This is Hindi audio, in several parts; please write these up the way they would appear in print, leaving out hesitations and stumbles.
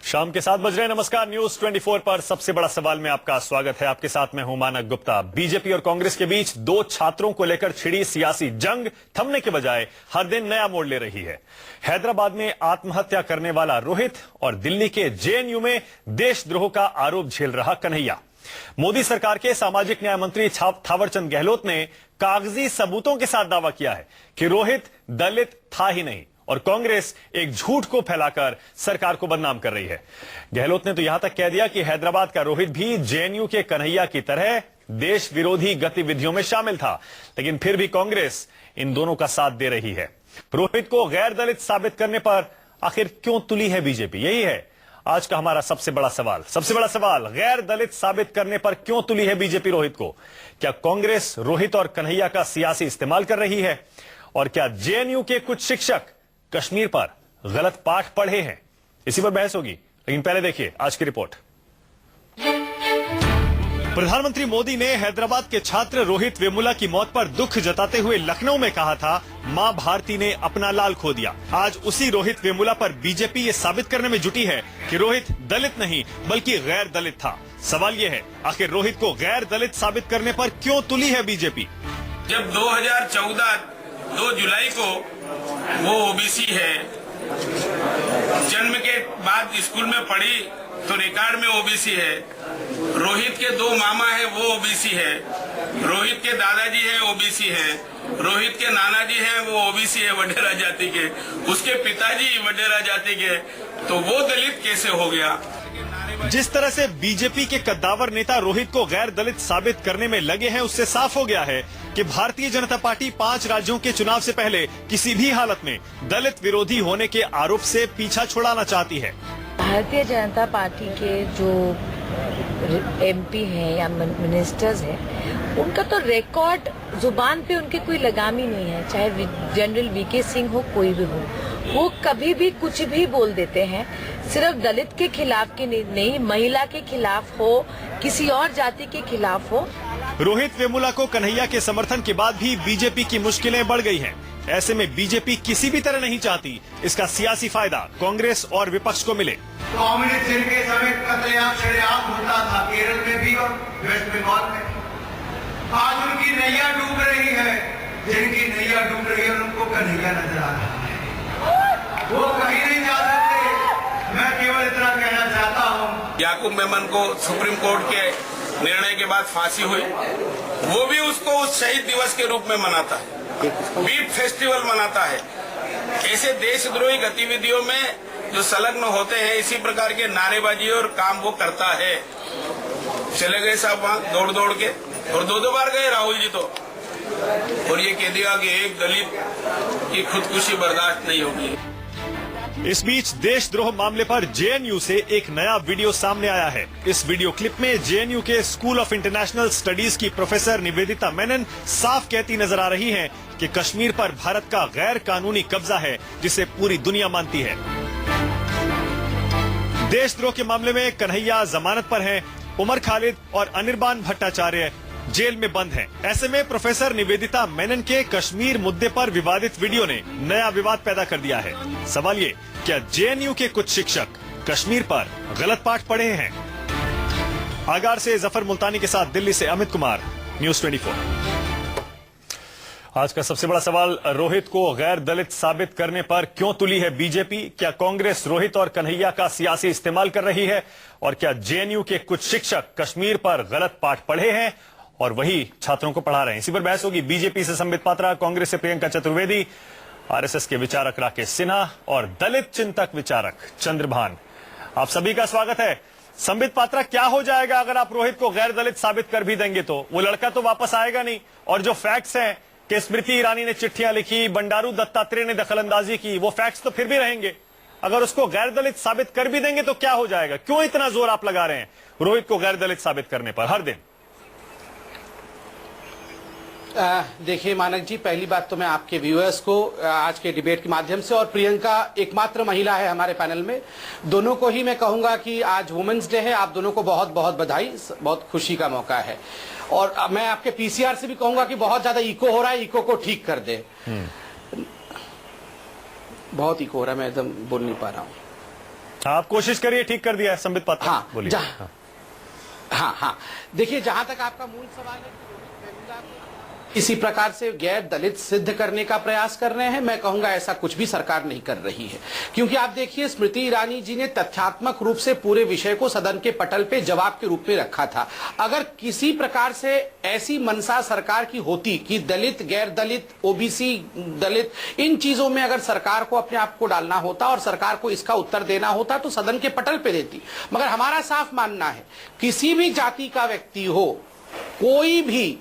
शाम के 7 बज रहे हैं। नमस्कार, न्यूज 24 पर सबसे बड़ा सवाल में आपका स्वागत है। आपके साथ मैं हूं मानक गुप्ता। बीजेपी और कांग्रेस के बीच दो छात्रों को लेकर छिड़ी सियासी जंग थमने के बजाय हर दिन नया मोड़ ले रही है। हैदराबाद में आत्महत्या करने वाला रोहित और दिल्ली के जेएनयू में देशद्रोह का आरोप झेल रहा कन्हैया। मोदी सरकार के सामाजिक न्याय मंत्री थावरचंद गहलोत ने कागजी सबूतों के साथ दावा किया है कि रोहित दलित था ही नहीं और कांग्रेस एक झूठ को फैलाकर सरकार को बदनाम कर रही है। गहलोत ने तो यहां तक कह दिया कि हैदराबाद का रोहित भी जेएनयू के कन्हैया की तरह देश विरोधी गतिविधियों में शामिल था, लेकिन फिर भी कांग्रेस इन दोनों का साथ दे रही है। रोहित को गैर दलित साबित करने पर आखिर क्यों तुली है बीजेपी? यही है आज का हमारा सबसे बड़ा सवाल। सबसे बड़ा सवाल, गैर दलित साबित करने पर क्यों तुली है बीजेपी रोहित को? क्या कांग्रेस रोहित और कन्हैया का सियासी इस्तेमाल कर रही है? और क्या जेएनयू के कुछ शिक्षक कश्मीर पर गलत पाठ पढ़े हैं? इसी पर बहस होगी, लेकिन पहले देखिए आज की रिपोर्ट। प्रधानमंत्री मोदी ने हैदराबाद के छात्र रोहित वेमुला की मौत पर दुख जताते हुए लखनऊ में कहा था, मां भारती ने अपना लाल खो दिया। आज उसी रोहित वेमुला पर बीजेपी ये साबित करने में जुटी है कि रोहित दलित नहीं बल्कि गैर दलित था। सवाल ये है, आखिर रोहित को गैर दलित साबित करने पर क्यों तुली है बीजेपी? जब 2014 2 जुलाई को वो ओबीसी है, जन्म के बाद स्कूल में पढ़ी तो रिकॉर्ड में ओबीसी है। रोहित के 2 मामा है वो ओबीसी है, रोहित के दादाजी है ओबीसी है, रोहित के नाना जी हैं वो ओबीसी है वडेरा जाति के, उसके पिताजी वडेरा जाति के, तो वो दलित कैसे हो गया? जिस तरह से बीजेपी के कद्दावर नेता रोहित को गैर दलित साबित करने में लगे हैं, उससे साफ हो गया है कि भारतीय जनता पार्टी 5 राज्यों के चुनाव से पहले किसी भी हालत में दलित विरोधी होने के आरोप से पीछा छुड़ाना चाहती है। भारतीय जनता पार्टी के जो एमपी हैं या मिनिस्टर्स हैं, उनका तो रिकॉर्ड जुबान पे उनके कोई लगाम ही नहीं है। चाहे जनरल वीके सिंह हो, कोई भी हो, वो कभी भी कुछ भी बोल देते हैं। सिर्फ दलित के खिलाफ की नहीं, महिला के खिलाफ हो, किसी और जाति के खिलाफ हो। रोहित वेमुला को कन्हैया के समर्थन के बाद भी बीजेपी की मुश्किलें बढ़ गई हैं। ऐसे में बीजेपी किसी भी तरह नहीं चाहती इसका सियासी फायदा कांग्रेस और विपक्ष को मिले। कम्युनिस्ट जिनके समय कत्लेआम शरेआम होता था, केरल में भी और वेस्ट बंगाल में, आज उनकी नैया डूब रही है। जिनकी नैया डूब रही है उनको कन्हैया नजर आ रहा है, वो कहीं नहीं जा सकते। मैं केवल इतना कहना चाहता हूँ, याकूब मेमन को सुप्रीम कोर्ट के निर्णय के बाद फांसी हुई, वो भी उसको उस शहीद दिवस के रूप में मनाता है, बीट फेस्टिवल मनाता है। ऐसे देशद्रोही गतिविधियों में जो संलग्न होते हैं, इसी प्रकार के नारेबाजी और काम वो करता है। चले गए साहब वहां दौड़ दौड़ के, और 2 बार गए राहुल जी तो, और ये कह दिया कि एक दलित की खुदकुशी बर्दाश्त नहीं होगी। इस बीच देशद्रोह मामले पर जेएनयू से एक नया वीडियो सामने आया है। इस वीडियो क्लिप में जेएनयू के स्कूल ऑफ इंटरनेशनल स्टडीज की प्रोफेसर निवेदिता मेनन साफ कहती नजर आ रही हैं कि कश्मीर पर भारत का गैर कानूनी कब्जा है, जिसे पूरी दुनिया मानती है। देशद्रोह के मामले में कन्हैया जमानत पर हैं, उमर खालिद और अनिर्बान भट्टाचार्य जेल में बंद हैं। ऐसे में प्रोफेसर निवेदिता मेनन के कश्मीर मुद्दे पर विवादित वीडियो ने नया विवाद पैदा कर दिया है। सवाल ये, क्या जेएनयू के कुछ शिक्षक कश्मीर पर गलत पाठ पढ़े हैं? आगार से जफर मुल्तानी के साथ दिल्ली से अमित कुमार, न्यूज 24। आज का सबसे बड़ा सवाल, रोहित को गैर दलित साबित करने पर क्यों तुली है बीजेपी? क्या कांग्रेस रोहित और कन्हैया का सियासी इस्तेमाल कर रही है? और क्या जेएनयू के कुछ शिक्षक कश्मीर पर गलत पाठ पढ़े हैं और वही छात्रों को पढ़ा रहे हैं? इसी पर बहस होगी। बीजेपी से संबित पात्रा, कांग्रेस से प्रियंका चतुर्वेदी, आरएसएस के विचारक राकेश सिन्हा और दलित चिंतक विचारक चंद्रभान, आप सभी का स्वागत है। संबित पात्रा, क्या हो जाएगा अगर आप रोहित को गैर दलित साबित कर भी देंगे? तो वो लड़का तो वापस आएगा नहीं, और जो फैक्ट्स हैं कि स्मृति ईरानी ने चिट्ठियां लिखी, बंडारू दत्तात्रेय ने दखलंदाजी की, वो फैक्ट्स तो फिर भी रहेंगे। अगर उसको गैर दलित साबित कर भी देंगे तो क्या हो जाएगा? क्यों इतना जोर आप लगा रहे हैं रोहित को गैर दलित साबित करने पर हर दिन? देखिए मानक जी, पहली बात तो मैं आपके व्यूअर्स को आज के डिबेट के माध्यम से, और प्रियंका एकमात्र महिला है हमारे पैनल में, दोनों को ही मैं कहूंगा कि आज वुमेन्स डे है। आप दोनों को बहुत बहुत बधाई, बहुत खुशी का मौका है। और मैं आपके पीसीआर से भी कहूंगा कि बहुत ज्यादा इको हो रहा है, इको को ठीक कर दे। बहुत इको हो रहा है, मैं एकदम बोल नहीं पा रहा हूँ। आप कोशिश करिए, ठीक कर दिया है संबित पात्रा। हाँ, बोलिए। हाँ, देखिए, जहां तक आपका मूल सवाल है कि रोहित वेमुला को किसी प्रकार से गैर दलित सिद्ध करने का प्रयास कर रहे हैं, मैं कहूंगा ऐसा कुछ भी सरकार नहीं कर रही है। क्योंकि आप देखिए, स्मृति ईरानी जी ने तथ्यात्मक रूप से पूरे विषय को सदन के पटल पे जवाब के रूप में रखा था। अगर किसी प्रकार से ऐसी मंशा सरकार की होती कि दलित, गैर दलित, ओबीसी, दलित, इन चीजों में अगर सरकार को अपने आप को डालना होता और सरकार को इसका उत्तर देना होता तो सदन के पटल पे देती। मगर हमारा साफ मानना है, किसी भी जाति का व्यक्ति हो, कोई भी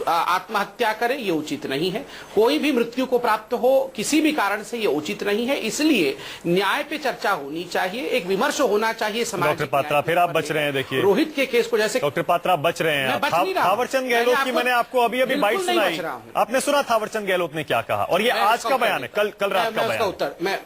आत्महत्या करे ये उचित नहीं है, कोई भी मृत्यु को प्राप्त हो किसी भी कारण से ये उचित नहीं है। इसलिए न्याय पे चर्चा होनी चाहिए, एक विमर्श होना चाहिए समाज। डॉक्टर पात्रा, फिर आप बच रहे हैं। देखिए, रोहित के केस को जैसे डॉक्टर पात्रा बच रहे हैं। थावरचंद गहलोत की मैंने आपको अभी अभी बाइट सुनाई, आपने सुना थावरचंद गहलोत ने क्या कहा, और ये आज का बयान है, कल रात का बयान।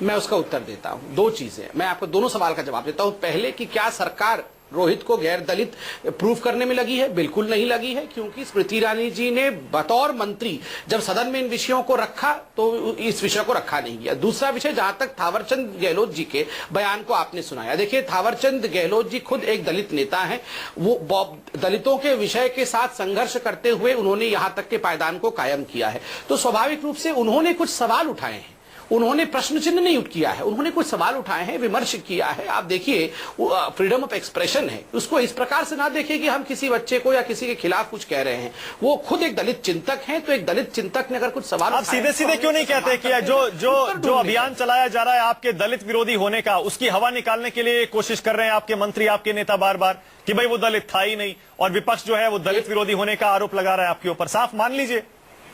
मैं उसका उत्तर देता हूं। दो चीजें, मैं आपको दोनों सवाल का जवाब देता हूं। पहले कि क्या सरकार रोहित को गैर दलित प्रूफ करने में लगी है? बिल्कुल नहीं लगी है, क्योंकि स्मृति ईरानी जी ने बतौर मंत्री जब सदन में इन विषयों को रखा तो इस विषय को रखा नहीं गया। दूसरा विषय, जहां तक थावरचंद गहलोत जी के बयान को आपने सुनाया, देखिए, थावरचंद गहलोत जी खुद एक दलित नेता हैं। वो दलितों के विषय के साथ संघर्ष करते हुए उन्होंने यहां तक के पायदान को कायम किया है। तो स्वाभाविक रूप से उन्होंने कुछ सवाल उठाए हैं, उन्होंने प्रश्न चिन्ह नहीं किया है, उन्होंने कुछ सवाल उठाए हैं, विमर्श किया है। आप देखिए, फ्रीडम ऑफ एक्सप्रेशन है, उसको इस प्रकार से ना देखिए कि हम किसी बच्चे को या किसी के खिलाफ कुछ कह रहे हैं। वो खुद एक दलित चिंतक हैं, तो एक दलित चिंतक ने अगर कुछ सवाल, आप सीधे सीधे क्यों नहीं कहते कि जो अभियान चलाया जा रहा है आपके दलित विरोधी होने का, उसकी हवा निकालने के लिए कोशिश कर रहे हैं आपके मंत्री, आपके नेता बार बार कि भाई वो दलित था ही नहीं, और विपक्ष जो है वो दलित विरोधी होने का आरोप लगा रहा है आपके ऊपर? साफ मान लीजिए,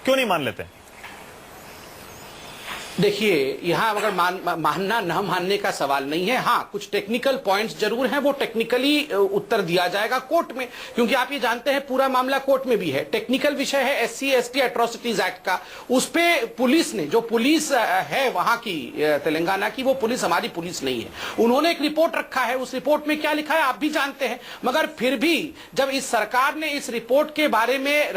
क्यों नहीं मान लेते? देखिए, यहां अगर मानना न मानने का सवाल नहीं है। हाँ, कुछ टेक्निकल पॉइंट्स जरूर हैं, वो टेक्निकली उत्तर दिया जाएगा कोर्ट में, क्योंकि आप ये जानते हैं पूरा मामला कोर्ट में भी है। टेक्निकल विषय है SC/ST एट्रोसिटीज एक्ट का, उस पे पुलिस ने, जो पुलिस है वहां की तेलंगाना की, वो पुलिस हमारी पुलिस नहीं है। उन्होंने एक रिपोर्ट रखा है, उस रिपोर्ट में क्या लिखा है आप भी जानते हैं। मगर फिर भी जब इस सरकार ने इस रिपोर्ट के बारे में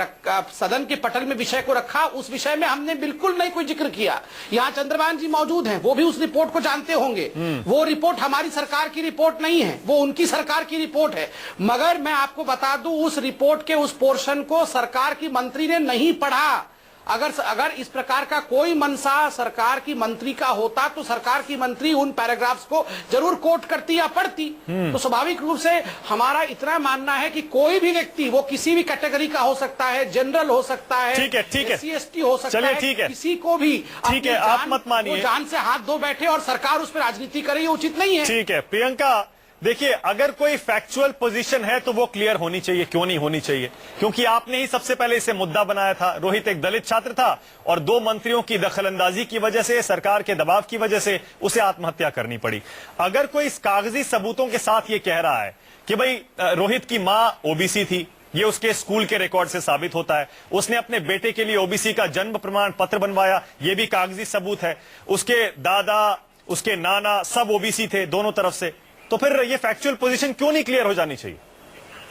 सदन के पटल में विषय को रखा, उस विषय में हमने बिल्कुल नहीं कोई जिक्र किया। यहाँ चंद्रभान जी मौजूद हैं, वो भी उस रिपोर्ट को जानते होंगे। वो रिपोर्ट हमारी सरकार की रिपोर्ट नहीं है, वो उनकी सरकार की रिपोर्ट है। मगर मैं आपको बता दूं, उस रिपोर्ट के उस पोर्शन को सरकार की मंत्री ने नहीं पढ़ा। अगर इस प्रकार का कोई मंशा सरकार की मंत्री का होता तो सरकार की मंत्री उन पैराग्राफ्स को जरूर कोट करती या पढ़ती। तो स्वाभाविक रूप से हमारा इतना मानना है कि कोई भी व्यक्ति, वो किसी भी कैटेगरी का हो सकता है, जनरल हो सकता है, ठीक है, SC/ST हो सकता है, ठीक है, किसी को भी, ठीक है, आप मत मानिए, जान से हाथ धो बैठे और सरकार उस पर राजनीति करे, ये उचित नहीं है। ठीक है प्रियंका, देखिए, अगर कोई फैक्चुअल पोजीशन है तो वो क्लियर होनी चाहिए। क्यों नहीं होनी चाहिए? क्योंकि आपने ही सबसे पहले इसे मुद्दा बनाया था। रोहित एक दलित छात्र था और 2 मंत्रियों की दखलंदाजी की वजह से, सरकार के दबाव की वजह से उसे आत्महत्या करनी पड़ी। अगर कोई इस कागजी सबूतों के साथ ये कह रहा है कि भाई रोहित की मां ओबीसी थी, ये उसके स्कूल के रिकॉर्ड से साबित होता है, उसने अपने बेटे के लिए ओबीसी का जन्म प्रमाण पत्र बनवाया, ये भी कागजी सबूत है, उसके दादा, उसके नाना सब ओबीसी थे दोनों तरफ से, तो फिर ये फैक्चुअल पोजीशन क्यों नहीं क्लियर हो जानी चाहिए?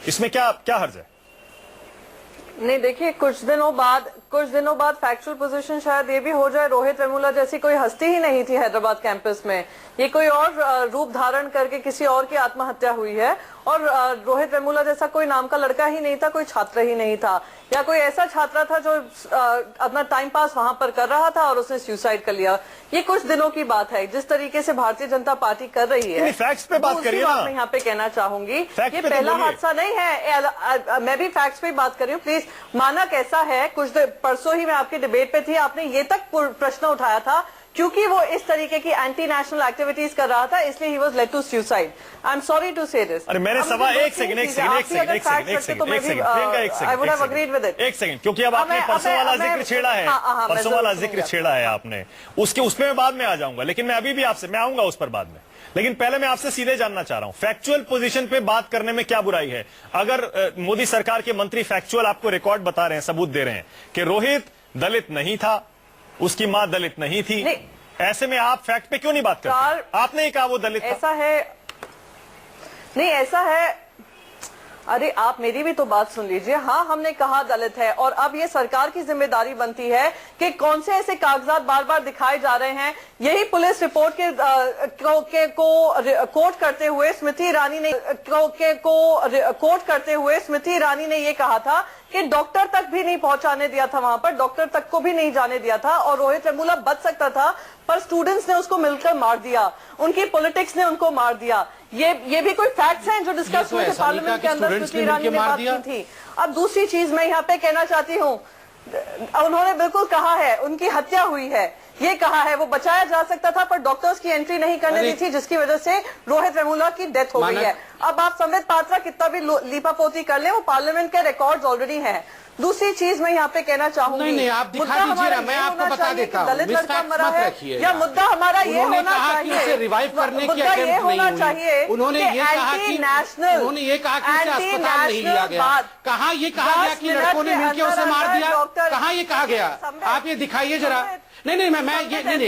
इसमें क्या हर्ज है? नहीं, देखिए, कुछ दिनों बाद फैक्चुअल पोजीशन शायद ये भी हो जाए, रोहित वेमुला जैसी कोई हस्ती ही नहीं थी हैदराबाद कैंपस में, ये कोई और रूप धारण करके किसी और की आत्महत्या हुई है, और रोहित वेमुला जैसा कोई नाम का लड़का ही नहीं था, कोई छात्र ही नहीं था, या कोई ऐसा छात्र था जो अपना टाइम पास वहां पर कर रहा था और उसने सुसाइड कर लिया। ये कुछ दिनों की बात है। जिस तरीके से भारतीय जनता पार्टी कर रही है, फैक्ट्स पे बात करिए ना। मैं यहाँ पे कहना चाहूंगी, ये तो पहला हादसा नहीं है। मैं भी फैक्ट्स पे बात कर रही हूँ, प्लीज। माना कैसा है, परसों ही मैं आपकी डिबेट पे थी, आपने ये तक प्रश्न उठाया था क्योंकि वो इस तरीके की एंटी नेशनल एक्टिविटीज कर रहा था, इसलिए ही was led to suicide. I am sorry to say this. अरे मैंने सवाल एक सेकंड क्योंकि अब आपने परसों वाला जिक्र छेड़ा है, परसों वाला जिक्र छेड़ा है आपने, उसमें मैं बाद में आ जाऊंगा, लेकिन मैं अभी भी आपसे, मैं आऊंगा उस पर बाद में, लेकिन पहले मैं आपसे सीधे जानना चाह रहा हूं, फैक्चुअल पोजीशन पे बात करने में क्या बुराई है? अगर मोदी सरकार के मंत्री फैक्चुअल आपको रिकॉर्ड बता रहे हैं, सबूत दे रहे हैं कि रोहित दलित नहीं था, उसकी मां दलित नहीं थी, ऐसे में आप फैक्ट पे क्यों नहीं बात करते? आपने ही कहा वो दलित ऐसा है नहीं, ऐसा है, अरे आप मेरी भी तो बात सुन लीजिए। हाँ, हमने कहा दलित है, और अब ये सरकार की जिम्मेदारी बनती है कि कौन से ऐसे कागजात बार बार दिखाए जा रहे हैं। यही पुलिस रिपोर्ट को कोट करते हुए स्मृति ईरानी ने ये कहा था कि डॉक्टर तक भी नहीं पहुंचाने दिया था, वहां पर डॉक्टर तक को भी नहीं जाने दिया था, और रोहित वेमुला बच सकता था, पर स्टूडेंट्स ने उसको मिलकर मार दिया, उनकी पॉलिटिक्स ने उनको मार दिया। ये भी कोई फैक्ट्स हैं जो डिस्कस हुए थे पार्लियामेंट के अंदर, स्मृति ईरानी ने बात की थी। अब दूसरी चीज मैं यहाँ पे कहना चाहती हूँ, उन्होंने बिल्कुल कहा है उनकी हत्या हुई है, ये कहा है, वो बचाया जा सकता था पर डॉक्टर्स की एंट्री नहीं करने दी थी, जिसकी वजह से रोहित वेमुला की डेथ हो गई है। अब आप संबित पात्रा कितना भी लीपापोती कर ले, वो पार्लियामेंट के रिकॉर्ड्स ऑलरेडी हैं। दूसरी चीज मैं यहाँ पे कहना चाहूंगी, नहीं आप दिखा दीजिए ना, मैं आपको बता देता हूँ, दलित लड़का मरा है, या मुद्दा हमारा ये होना चाहिए, उसे रिवाइव करने की मुद्दा ये होना चाहिए, उन्होंने ये कहा कि अस्पताल नहीं लिया गया, कहाँ ये कहा गया कि लड़कों ने मिलकर उसे मार दिया, कहाँ ये कहा गया, आप ये दिखाइए जरा। नहीं मैं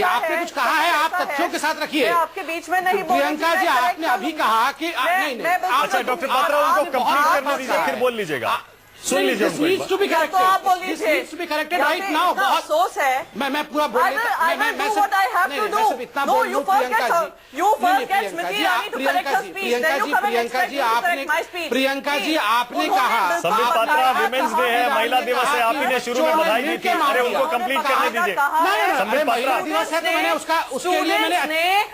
आपने कुछ कहा है, आप तथ्यों के साथ रखिए। आपके बीच में नहीं, प्रियंका जी आपने अभी कहा कि नहीं अच्छा डॉक्टर पात्रा उनको कंप्लीट करने दीजिए, फिर बोल लीजिएगा, सुन लीजिए उनको एक बार। तो आप बोल लीजिए, करेक्टेड राइट नाउ। बहुत अफसोस है, मैं पूरा बोल लेता, मैं सिर्फ इतना बोल लूं। प्रियंका जी आपने कहा संबित पात्रा विमेंस डे है, महिला दिवस है, आप ही ने शुरू में बधाई दी थी, अरे उनको कंप्लीट करने दीजिए। संबित पात्रा दिवस है तो मैंने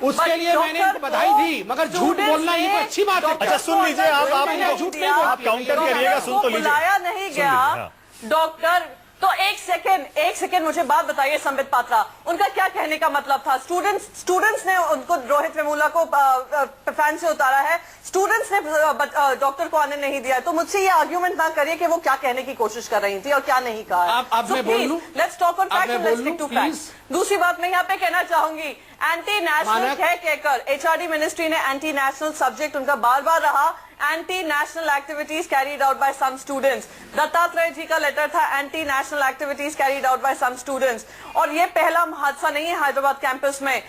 उसके लिए मैंने उनको बधाई दी, मगर झूठ बोलना ये तो अच्छी बात है। अच्छा सुन लीजिए, आप काउंटर करिएगा, सुन तो लीजिए। नहीं गया डॉक्टर, तो एक सेकंड मुझे बात बताइए संबित पात्रा, उनका क्या कहने का मतलब था? स्टूडेंट्स ने उनको रोहित वेमुला को फैन से उतारा है, स्टूडेंट्स ने डॉक्टर को आने नहीं दिया है, तो मुझसे ये आर्ग्यूमेंट ना करिए कि वो क्या कहने की कोशिश कर रही थी और क्या नहीं कहा। अब मैं बोल लूं, let's talk on facts, let's stick to facts. दूसरी बात मैं यहाँ पे कहना चाहूंगी, एंटी नेशनल है कहकर एचआरडी मिनिस्ट्री ने एंटी नेशनल सब्जेक्ट उनका बार बार रहा, anti national activities carried out by some students. Dattatreya ji का लेटर था, anti national activities carried out by some students. और ये पहला हादसा नहीं है हैदराबाद कैंपस में,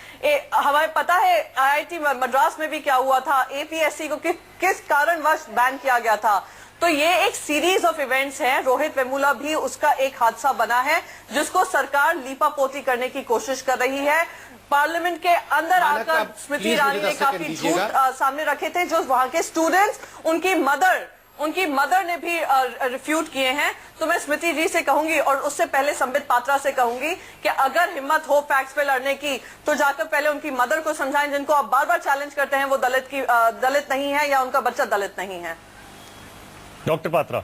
हमें पता है आईआईटी मद्रास में भी क्या हुआ था, एपीएससी को किस कारणवश बैन किया गया था। तो ये एक सीरीज ऑफ इवेंट्स हैं, रोहित वेमुला भी उसका एक हादसा बना है जिसको सरकार लीपापोती करने की कोशिश कर रही है। पार्लियामेंट के अंदर आकर स्मृति ईरानी ने काफी झूठ सामने रखे थे, जो वहां के स्टूडेंट्स, उनकी मदर ने भी रिफ्यूट किए हैं। तो मैं स्मृति जी से कहूंगी और उससे पहले संबित पात्रा से कहूंगी कि अगर हिम्मत हो फैक्ट्स पे लड़ने की तो जाकर पहले उनकी मदर को समझाएं, जिनको आप बार बार चैलेंज करते हैं वो दलित नहीं है या उनका बच्चा दलित नहीं है। डॉक्टर पात्रा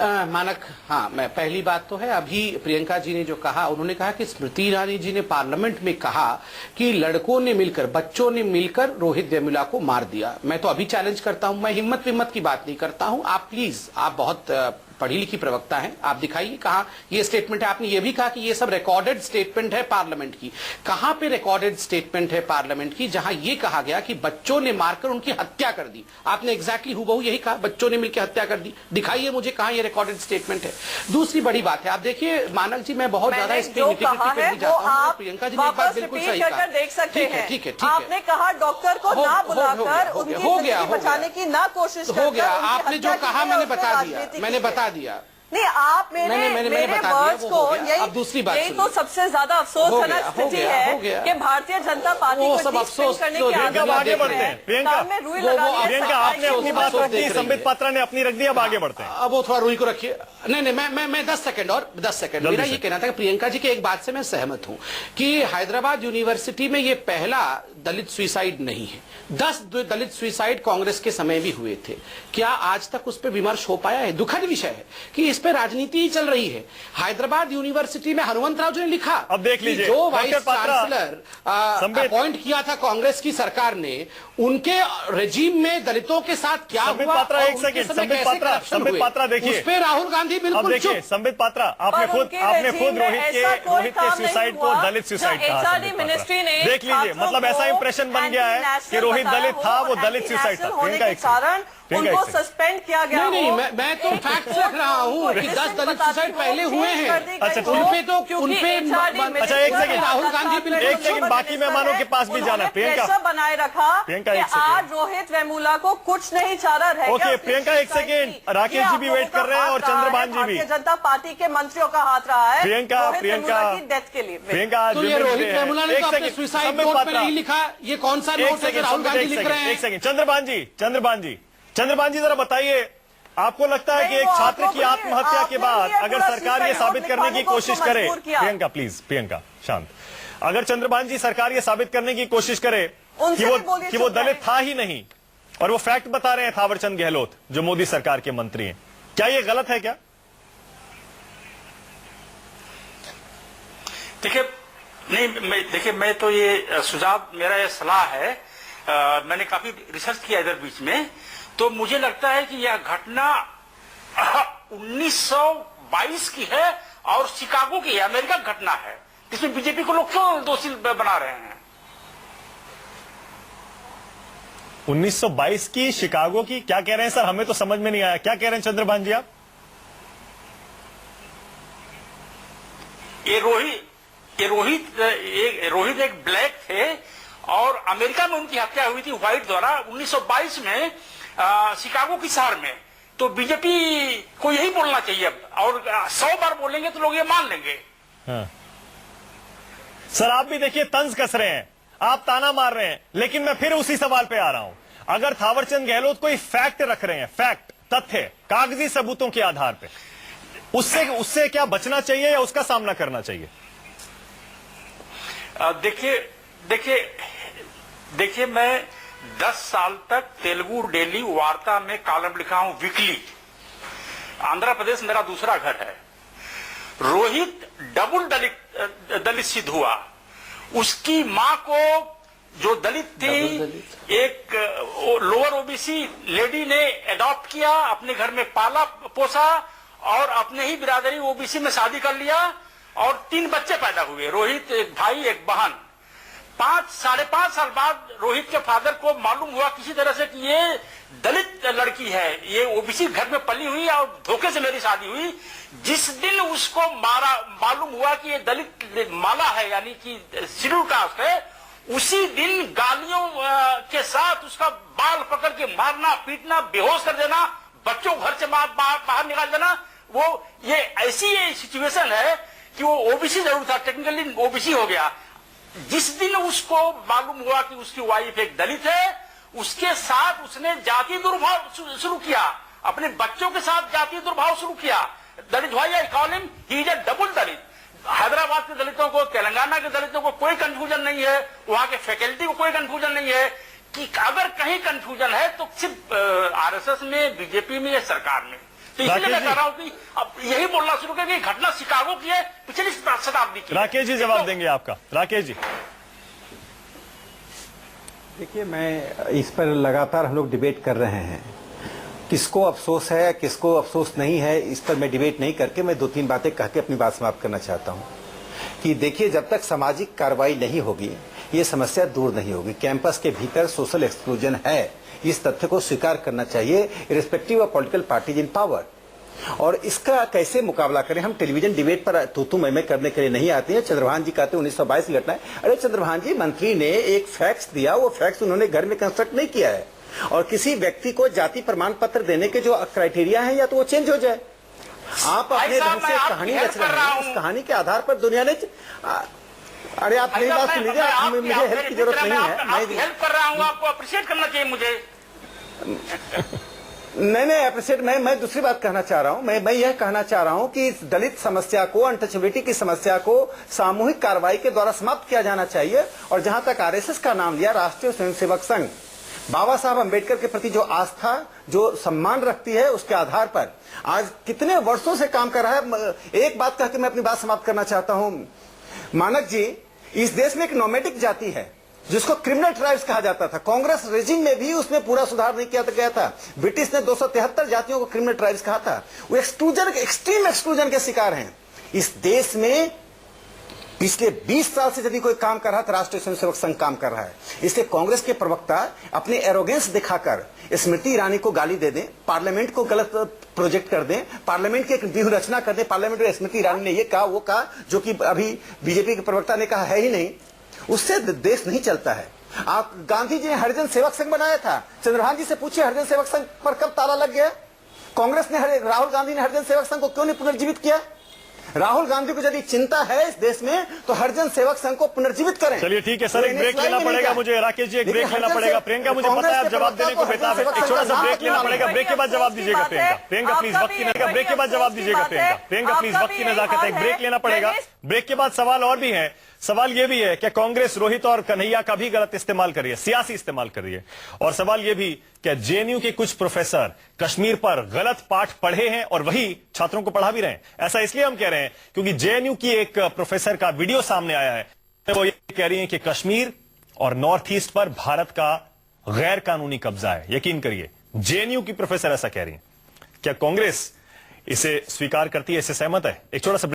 मानक, हाँ, मैं पहली बात तो है, अभी प्रियंका जी ने जो कहा, उन्होंने कहा कि स्मृति ईरानी जी ने पार्लियामेंट में कहा कि लड़कों ने मिलकर, बच्चों ने मिलकर रोहित वेमुला को मार दिया। मैं तो अभी चैलेंज करता हूं, मैं हिम्मत की बात नहीं करता हूं। आप प्लीज, आप बहुत पढ़ी लिखी प्रवक्ता हैं, आप दिखाइए कहा ये स्टेटमेंट है। आपने ये भी कहा कि ये सब रिकॉर्डेड स्टेटमेंट है पार्लियामेंट की, कहां पे रिकॉर्डेड स्टेटमेंट है पार्लियामेंट की जहां ये कहा गया कि बच्चों ने मारकर उनकी हत्या कर दी? आपने एग्जैक्टली हूबहू यही कहा, बच्चों ने मिलकर हत्या कर दी। दिखाइए मुझे कहां ये रिकॉर्डेड स्टेटमेंट है। दूसरी बड़ी बात है, आप देखिए मानक जी, मैं बहुत ज्यादा इस पे निगेटिव जाता हूं, प्रियंका जी ने एक बात बिल्कुल सही कहा, देख सकते हैं। ठीक है, आपने कहा डॉक्टर को ना बुलाकर उनकी जिंदगी बचाने की ना कोशिश हो गया। आपने जो कहा मैंने बता दिया। नहीं, आप मेरे वर्ड्स को, अब दूसरी बात, यही तो सबसे ज्यादा अफसोसजनक स्थिति है कि भारतीय जनता पार्टी को सब अफसोस करने की आगे बढ़ते हैं। प्रियंका आपने अपनी बात रख दी, संबित पात्रा ने अपनी रख दी, अब आगे बढ़ते हैं। अब वो थोड़ा रूही को रखिए। नहीं, मैं 10 सेकंड मेरा ये कहना था कि प्रियंका जी की एक बात से मैं सहमत हूं कि हैदराबाद यूनिवर्सिटी में ये पहला दलित सुसाइड नहीं है। 10 दलित सुसाइड कांग्रेस के समय भी हुए थे। क्या आज तक उस पर विमर्श हो पाया है? दुखद विषय है कि इस पे राजनीति ही चल रही है। हैदराबाद यूनिवर्सिटी में हनुमंत राव जी ने लिखा, अब देख लीजिए, जो वाइस चांसलर अपॉइंट किया था कांग्रेस की सरकार ने, उनके रेजिम में दलितों के साथ क्या हुआ? एक सेकंड, संबित पात्रा देखिए, उस पे राहुल गांधी बिल्कुल चुप। संबित पात्रा, आपने खुद रोहित के सुसाइड को दलित सुसाइड कहा। देख लीजिए, मतलब ऐसा इंप्रेशन बन गया है कि रोहित दलित था, वो दलित सुसाइड था। होने के कारण प्रियंका, उनको एक सेकंड। सस्पेंड किया गया नहीं, हो। मैं तो फैक्ट रख रहा हूँ कि 10 दलित सुसाइड पहले हुए हैं। अच्छा, उनपे अच्छा, एक सेकंड। राहुल गांधी बिल्कुल एक सेकंड, बाकी मेहमानों के पास भी जाना है। प्रियंका, प्रेशर बनाए रखा प्रियंका, कि एक सेकंड। आज रोहित वेमुला को कुछ नहीं चारा रह गया। ओके, उसकी प्रियंका, एक सुसाइड सेकंड। की। राकेश ये जी आप भी लोगों वेट का कर रहे हैं हाथ और रहा है, चंद्रभान जी भी। भारतीय जनता पार्टी के मंत्रियों का हाथ रहा है प्रियंका, रोहित प्रियंका, वेमुला की डेथ के लिए। प्रियंका, तो ये रोहित वेमुला ने तो अपने सुसाइड नोट में नहीं लिखा, ये कौन सा नोट है जो राहुल गांधी लिख रहे हैं? एक सेकंड, चंद्रभान जी जरा बताइए, आपको लगता है कि नहीं, एक वो छात्र आपको की आत्महत्या के आपने बाद ये अगर पूरा सरकार ये सुसाइड साबित नोट करने की लिखवाने को कोशिश उसको करे, मजबूर किया। प्रियंका प्लीज, प्रियंका शांत, अगर चंद्रभान जी सरकार ये साबित करने की कोशिश करे उनसे भी बोलिए कि वो चुप दलित रहे। था ही नहीं और वो फैक्ट बता रहे हैं थावरचंद गहलोत जो मोदी सरकार के मंत्री हैं, क्या ये गलत है क्या? देखिए, नहीं, देखिए, मैं तो ये सुझाव, मेरा ये सलाह है, मैंने काफी रिसर्च किया इधर बीच में, तो मुझे लगता है कि यह घटना 1922 की है और शिकागो की है, अमेरिका की घटना है। इसमें बीजेपी को लोग क्यों दोषी बना रहे हैं? 1922 की, शिकागो की, क्या कह रहे हैं सर? हमें तो समझ में नहीं आया, क्या कह रहे हैं चंद्रभान जी आप? रोहित एक ब्लैक थे और अमेरिका में उनकी हत्या हुई थी व्हाइट द्वारा 1922 में शिकागो की शहर में। तो बीजेपी को यही बोलना चाहिए और 100 बार बोलेंगे तो लोग ये मान लेंगे। हाँ। सर आप भी देखिए तंज कस रहे हैं, आप ताना मार रहे हैं, लेकिन मैं फिर उसी सवाल पे आ रहा हूं। अगर थावरचंद गहलोत कोई फैक्ट रख रहे हैं, फैक्ट, तथ्य, कागजी सबूतों के आधार पे, उससे क्या बचना चाहिए या उसका सामना करना चाहिए? देखिए, मैं 10 साल तक तेलुगु डेली वार्ता में कॉलम लिखा हूं, वीकली। आंध्र प्रदेश मेरा दूसरा घर है। रोहित डबल दलित सिद्ध हुआ। उसकी मां को, जो दलित थी, एक लोअर ओबीसी लेडी ने अडॉप्ट किया, अपने घर में पाला पोसा और अपने ही बिरादरी ओबीसी में शादी कर लिया और 3 बच्चे पैदा हुए, रोहित, एक भाई, एक बहन। 5-5.5 साल बाद रोहित के फादर को मालूम हुआ किसी तरह से कि ये दलित लड़की है, ये ओबीसी घर में पली हुई और धोखे से मेरी शादी हुई। जिस दिन उसको मालूम हुआ कि ये दलित माला है, यानी कि शेड्यूल कास्ट है, उसी दिन गालियों के साथ उसका बाल पकड़ के मारना, पीटना, बेहोश कर देना, बच्चों को घर से बाहर निकाल देना। वो ये ऐसी सिचुएशन है कि वो ओबीसी जरूर था, टेक्निकली ओबीसी हो गया। जिस दिन उसको मालूम हुआ कि उसकी वाइफ एक दलित है, उसके साथ उसने जातीय दुर्भाव शुरू किया, अपने बच्चों के साथ जातीय दुर्भाव शुरू किया। दलित भाई, I call him, he is a double Dalit. Hyderabad के दलितों को, तेलंगाना के दलितों को कोई कंफ्यूजन नहीं है, वहां के फैकल्टी को कोई कंफ्यूजन नहीं है कि अगर कहीं कंफ्यूजन है तो सिर्फ आरएसएस में, बीजेपी में या सरकार में। तो इसलिए मैं कह रहा हूं कि अब यही बोलना शुरू करें कि घटना शिकागो की है, पिछली शताब्दी की। राकेश जी जवाब देंगे आपका। राकेश जी, देखिए, मैं इस पर लगातार हम लोग डिबेट कर रहे हैं, किसको अफसोस है किसको अफसोस नहीं है, इस पर मैं डिबेट नहीं करके मैं 2-3 बातें कह के अपनी बात समाप्त करना चाहता हूं कि देखिए, जब तक सामाजिक कार्रवाई नहीं होगी ये समस्या दूर नहीं होगी। कैंपस के भीतर सोशल एक्सक्लूजन है, इस तथ्य को स्वीकार करना चाहिए, irrespective of political parties in power. और इसका कैसे मुकाबला करें? हम टेलीविजन डिबेट पर तू मैं करने के लिए नहीं आते हैं। चंद्रभान जी कहते हैं 1922 की घटना है। अरे चंद्रभान जी, मंत्री ने एक फैक्ट्स दिया, वो फैक्ट्स उन्होंने घर में कंस्ट्रक्ट नहीं किया है। और किसी व्यक्ति को जाति प्रमाण पत्र देने के जो क्राइटेरिया है, या तो वो चेंज हो जाए। आप अपने ढंग से कहानी रच रहे हैं, इस कहानी के आधार पर दुनिया ने अरे आप मेरी बात सुन लीजिए, मुझे हेल्प की जरूरत नहीं है, मैं हेल्प कर रहा हूँ, आपको अप्रिशिएट करना चाहिए मुझे। नहीं अप्रिशिएट, मैं दूसरी बात कहना चाह रहा हूं। मैं यह कहना चाह रहा हूं कि इस दलित समस्या को, अनटचेबिलिटी की समस्या को सामूहिक कार्रवाई के द्वारा समाप्त किया जाना चाहिए। और जहां तक आरएसएस का नाम लिया, राष्ट्रीय स्वयंसेवक संघ बाबा साहब अंबेडकर के प्रति जो आस्था, जो सम्मान रखती है, उसके आधार पर आज कितने वर्षों से काम कर रहा है। एक बात कह के मैं अपनी बात समाप्त करना चाहता हूं। मानक जी, इस देश में एक नोमैटिक जाति है जिसको क्रिमिनल ट्राइब्स कहा जाता था। कांग्रेस रेजिम में भी उसमें पूरा सुधार नहीं किया गया था। ब्रिटिश ने 273 जातियों को क्रिमिनल ट्राइब्स कहा था। वो एक्सक्लूजन, एक्सट्रीम एक्सक्लूजन के शिकार हैं। इस देश में पिछले 20 साल से यदि कोई काम कर रहा है तो राष्ट्रीय स्वयंसेवक संघ काम कर रहा है। इसलिए कांग्रेस के प्रवक्ता अपने एरोगेंस दिखाकर स्मृति ईरानी को गाली दे दें, पार्लियामेंट को गलत प्रोजेक्ट कर दें, पार्लियामेंट की एक व्यूह रचना कर दें, पार्लियामेंट में स्मृति ईरानी ने ये कहा वो कहा जो कि अभी बीजेपी के प्रवक्ता ने कहा है ही नहीं, उससे देश नहीं चलता है। आप गांधी जी ने हरिजन सेवक संघ बनाया था, चंद्रभान जी से पूछिए हरिजन सेवक संघ पर कब ताला लग गया? कांग्रेस ने राहुल गांधी ने हरिजन सेवक संघ को क्यों नहीं पुनर्जीवित किया? राहुल गांधी को यदि चिंता है इस देश में तो हरिजन सेवक संघ को पुनर्जीवित करें। चलिए ठीक है सर, एक ब्रेक लेना पड़ेगा मुझे, राकेश जी एक ब्रेक लेना पड़ेगा। प्रियंका मुझे पता है आप जवाब देने को बेताब है, एक छोटा सा ब्रेक लेना पड़ेगा, ब्रेक के बाद जवाब दीजिएगा प्रियंका। प्रियंका प्लीज वक्त की नजाकत, ब्रेक के बाद जवाब दीजिएगा प्रियंका। प्रियंका प्लीज वक्त की नजाकत है, एक ब्रेक लेना पड़ेगा। ब्रेक के बाद सवाल और भी है, सवाल यह भी है कि कांग्रेस रोहित और कन्हैया का भी गलत इस्तेमाल कर रही है, सियासी इस्तेमाल कर रही है। और सवाल यह भी कि जेएनयू के कुछ प्रोफेसर कश्मीर पर गलत पाठ पढ़े हैं और वही छात्रों को पढ़ा भी रहे हैं। ऐसा इसलिए हम कह रहे हैं क्योंकि जेएनयू की एक प्रोफेसर का वीडियो सामने आया है, वो ये कह रही है कि कश्मीर और नॉर्थ ईस्ट पर भारत का गैर कानूनी कब्जा है। यकीन करिए जेएनयू की प्रोफेसर ऐसा कह रही है। क्या कांग्रेस इसे स्वीकार करती है, इससे सहमत है? एक छोटा सा